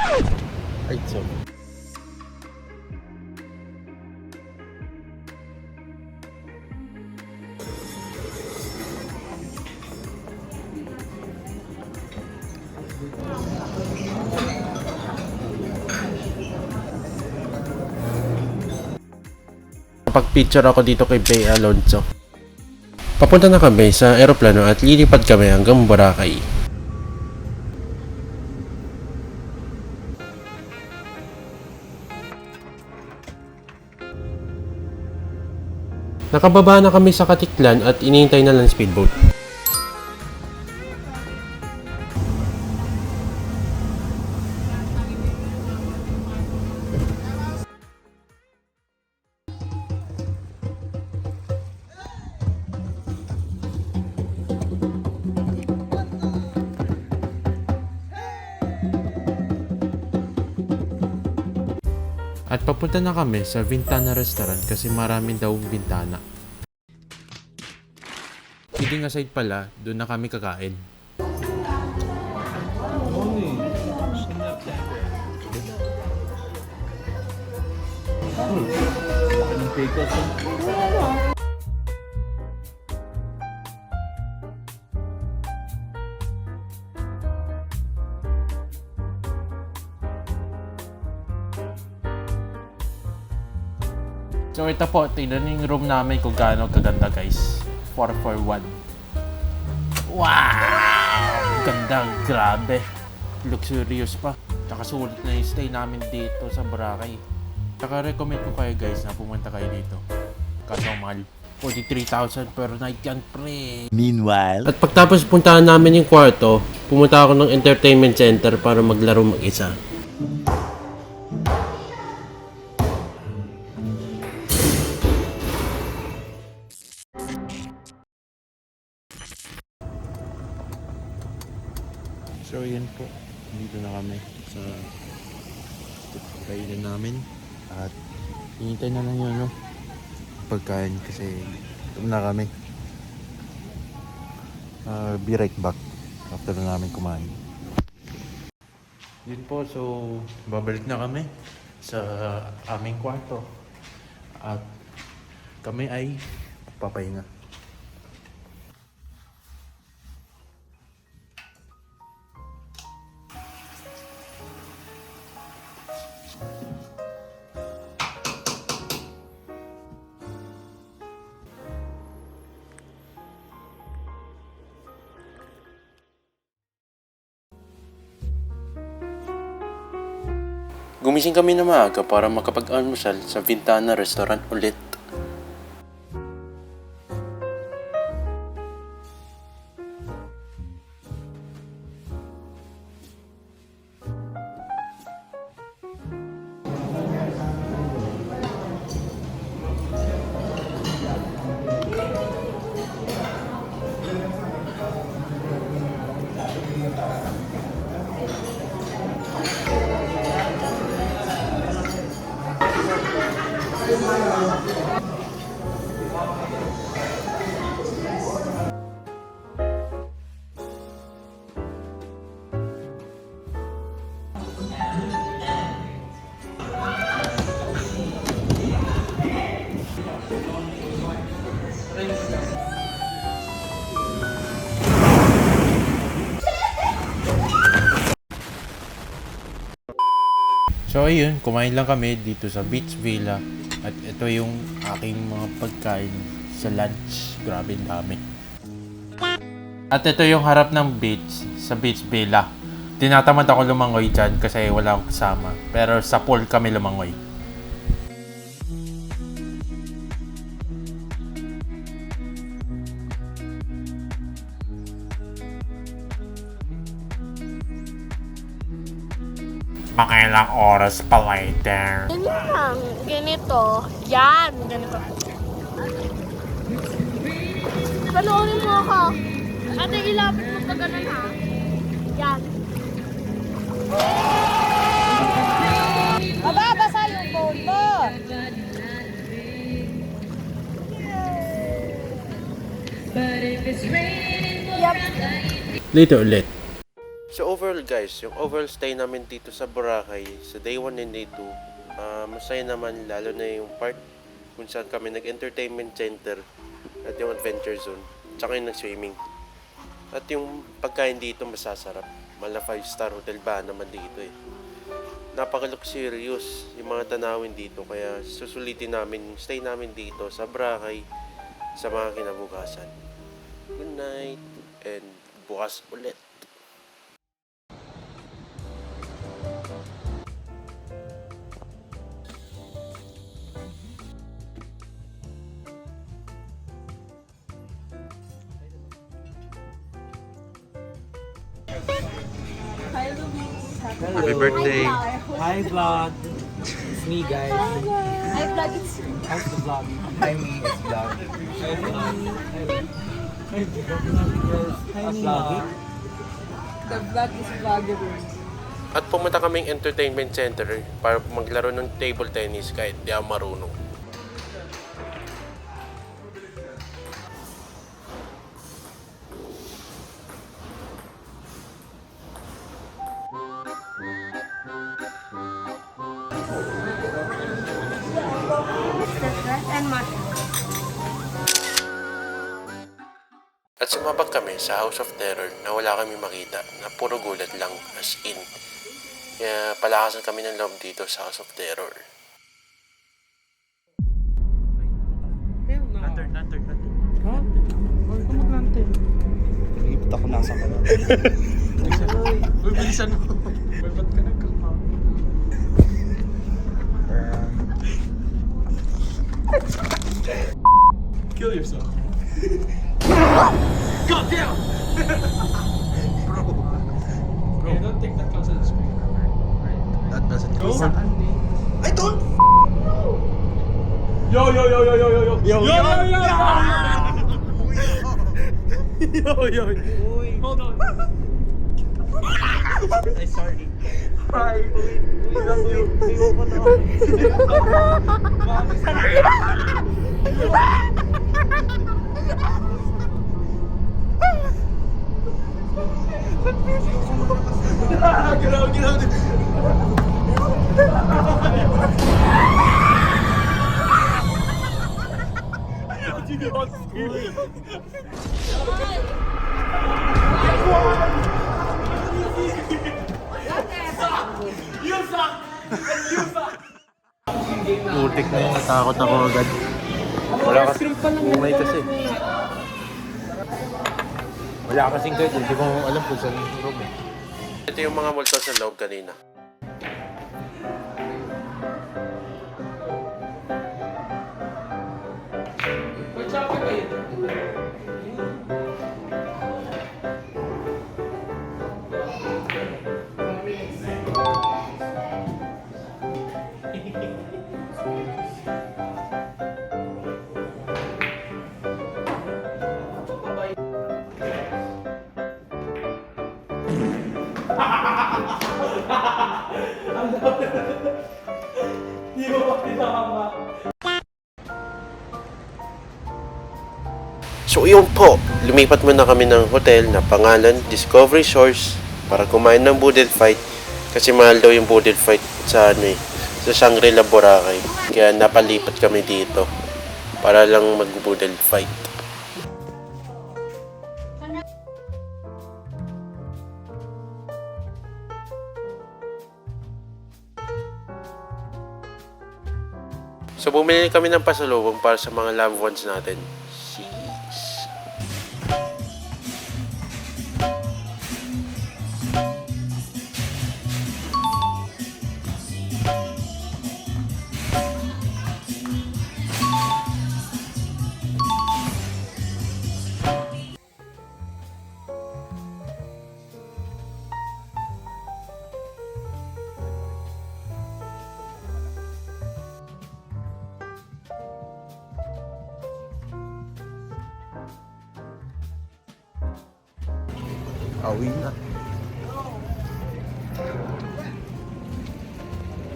Ay, sorry. Pag-picture ako dito kay Bay Alonso. Papunta na kami sa eroplano at lilipad kami hanggang Boracay. Nakababa na kami sa Katiklan at iniintay na lang speedboat. At papunta na kami sa Vintana Restaurant kasi maraming daw bintana. Kidding aside pala, doon na kami kakain. So ito po, tingnan yung room namin kung gaano kaganda guys. 441. Wow! Ganda, grabe. Luxurious pa. Tsaka sulit na yung stay namin dito sa Boracay. Tsaka recommend ko kayo guys na pumunta kayo dito. Kaso mahal. 43,000 per night yan pre. Meanwhile, At pagtapos puntahan namin yung kwarto, pumunta ako ng entertainment center para maglaro mag-isa. So yun po, dito na kami sa kainan namin at hinintay na lang yun pagkain kasi ito na kami. Be right back after na namin kumain. Yun po, so babalik na kami sa aming kwarto at kami ay papahinga. Gumising kami na maaga para makapag-almusal sa Vintana Restaurant ulit. So ayun, kumain lang kami dito sa Beach Villa at ito yung aking mga pagkain sa lunch. Grabe ang dami. At ito yung harap ng beach sa Beach Villa. Tinatamad ako lumangoy dyan kasi wala akong kasama. Pero sa pool kami lumangoy. Mga ilang oras pa later. Yan lang, ganito. Yan, ganito. Panoorin mo ako. Ate, ilapit mo pa ganun ha. Yan. Mababasa yung phone mo. Yep. Later ulit. So overall guys, yung overall stay namin dito sa Boracay sa day 1 and day 2, masaya naman, lalo na yung part kung saan kami nag-entertainment center at yung adventure zone, tsaka yung nag-swimming. At yung pagkain dito masasarap. Mala 5-star hotel ba naman dito eh. Napaka-luxurious yung mga tanawin dito, kaya susulitin namin yung stay namin dito sa Boracay sa mga kinabukasan. Good night and bukas ulit. Happy birthday. Hi vlog. It's me guys. Hi, vlog. It's How's the vlog? Hi, me. It's vlog. Hi vlog. the vlog is vlogger. At pumunta kaming entertainment center para maglaro ng table tennis kahit di ako marunong. And much. At sumabak kami sa House of Terror na wala kami makita, na puro gulat lang, as in. Kaya palakasan kami ng loob dito sa House of Terror. Lantern. Ha? Huwag ka mag-lantern. Nalipot ako nasa ka. Uy, bilisan mo. Uy, ba't ka nagkakapa? Kill yourself. God damn! Bro, don't take that close to the screen. That doesn't Go. I don't. Yo! Hold on. Ay, sorry. Bye. We love you. Ayoko na. Ginaw. Putik na yun, natakot ako agad. Wala kasi, umay kasi. Wala kasing guide, hindi ko alam kung saan yung room eh. Ito yung mga multo sa loob kanina. So yun po, lumipat muna kami ng hotel na pangalan Discovery Shores para kumain ng Boodle Fight kasi mahal daw yung Boodle Fight sa sa Shangri-La Boracay. Kaya napalipat kami dito para lang mag-Boodle Fight. So bumili kami ng pasalubong para sa mga loved ones natin. Awi na.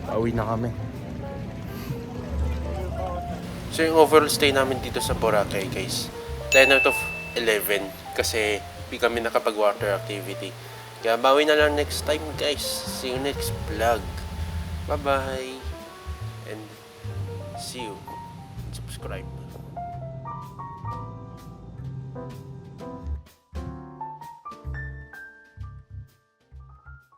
Pauwi na kami. So yung overall stay namin dito sa Boracay guys, 10 out of 11 kasi di kami nakapag water activity. Kaya bawi na lang next time guys. See you next vlog. Bye bye. And see you. Subscribe.